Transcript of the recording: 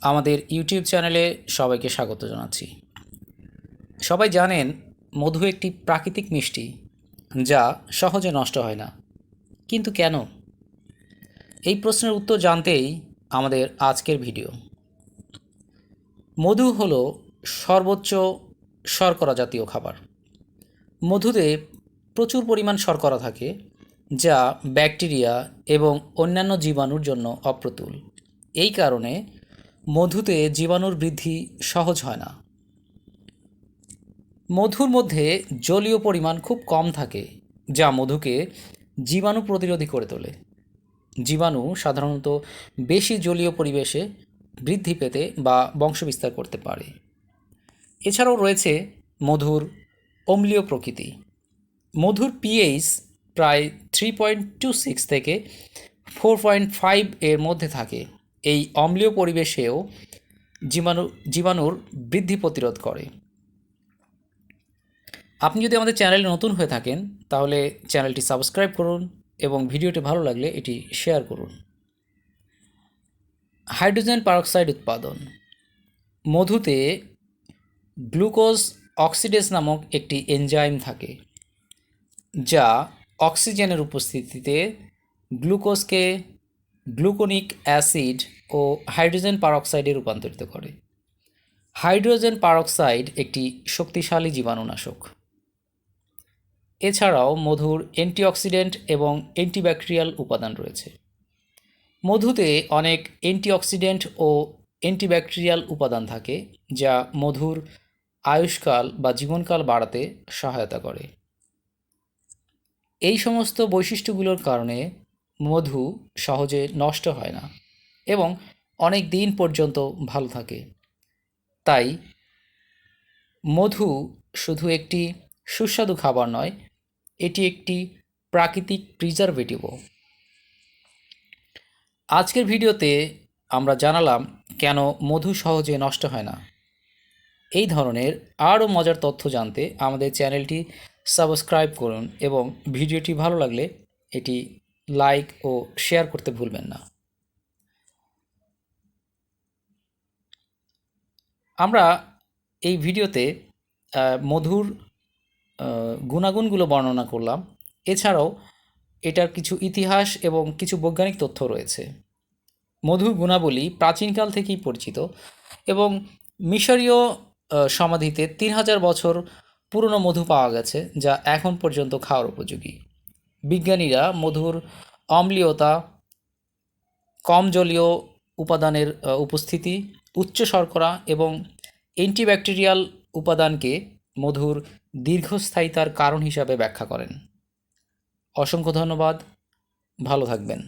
আমাদের ইউটিউব চ্যানেলে সবাইকে স্বাগত জানাচ্ছি। সবাই জানেন মধু একটি প্রাকৃতিক মিষ্টি যা সহজে নষ্ট হয় না, কিন্তু কেন? এই প্রশ্নের উত্তর জানতেই আমাদের আজকের ভিডিও। মধু হলো সর্বোচ্চ শর্করা জাতীয় খাবার। মধুতে প্রচুর পরিমাণ শর্করা থাকে, যা ব্যাকটেরিয়া এবং অন্যান্য জীবাণুর জন্য অপ্রতুল। এই কারণে মধুতে জীবাণুর বৃদ্ধি সহজ হয় না। মধুর মধ্যে জলীয় পরিমাণ খুব কম থাকে, যা মধুকে জীবাণু প্রতিরোধী করে তোলে। জীবাণু সাধারণত বেশি জলীয় পরিবেশে বৃদ্ধি পেতে বা বংশবিস্তার করতে পারে। এছাড়াও রয়েছে মধুর অম্লীয় প্রকৃতি। মধুর পিএইচ প্রায় 3.26 থেকে 4.5 এর মধ্যে থাকে। এই অম্লীয় পরিবেশেও জীবাণুর বৃদ্ধি প্রতিরোধ করে। আপনি যদি আমাদের চ্যানেলে নতুন হয়ে থাকেন তাহলে চ্যানেলটি সাবস্ক্রাইব করুন এবং ভিডিওটি ভালো লাগলে এটি শেয়ার করুন। হাইড্রোজেন পারঅক্সাইড উৎপাদন। মধুতে গ্লুকোজ অক্সিডেজ নামক একটি এনজাইম থাকে, যা অক্সিজেনের উপস্থিতিতে গ্লুকোজকে গ্লুকোনিক অ্যাসিড ও হাইড্রোজেন পারঅক্সাইডে রূপান্তরিত করে। হাইড্রোজেন পারঅক্সাইড একটি শক্তিশালী জীবাণুনাশক। এছাড়াও মধুর অ্যান্টিঅক্সিডেন্ট এবং অ্যান্টিব্যাকটেরিয়াল উপাদান রয়েছে। মধুতে অনেক অ্যান্টিঅক্সিডেন্ট ও অ্যান্টিব্যাকটেরিয়াল উপাদান থাকে, যা মধুর আয়ুষ্কাল বা জীবনকাল বাড়াতে সহায়তা করে। এই সমস্ত বৈশিষ্ট্যগুলোর কারণে মধু সহজে নষ্ট হয় না এবং অনেক দিন পর্যন্ত ভালো থাকে। তাই মধু শুধু একটি সুস্বাদু খাবার নয়, এটি একটি প্রাকৃতিক প্রিজারভেটিভও। আজকের ভিডিওতে আমরা জানালাম কেন মধু সহজে নষ্ট হয় না। এই ধরনের আরও মজার তথ্য জানতে আমাদের চ্যানেলটি সাবস্ক্রাইব করুন এবং ভিডিওটি ভালো লাগলে এটি লাইক ও শেয়ার করতে ভুলবেন না। আমরা এই ভিডিওতে মধুর গুণাগুণগুলো বর্ণনা করলাম। এছাড়াও এটার কিছু ইতিহাস এবং কিছু বৈজ্ঞানিক তথ্য রয়েছে। মধুর গুণাবলী প্রাচীনকাল থেকেই পরিচিত এবং মিশরীয় সমাধিতে 3000 বছর পুরনো মধু পাওয়া গেছে, যা এখন পর্যন্ত খাওয়ার উপযোগী। বিজ্ঞানীরা মধুর অম্লীয়তা, কম জলীয় উপাদানের উপস্থিতি, উচ্চ শর্করা এবং অ্যান্টিব্যাকটেরিয়াল উপাদানকে মধুর দীর্ঘস্থায়িতার কারণ হিসাবে ব্যাখ্যা করেন। অসংখ্য ধন্যবাদ। ভালো থাকবেন।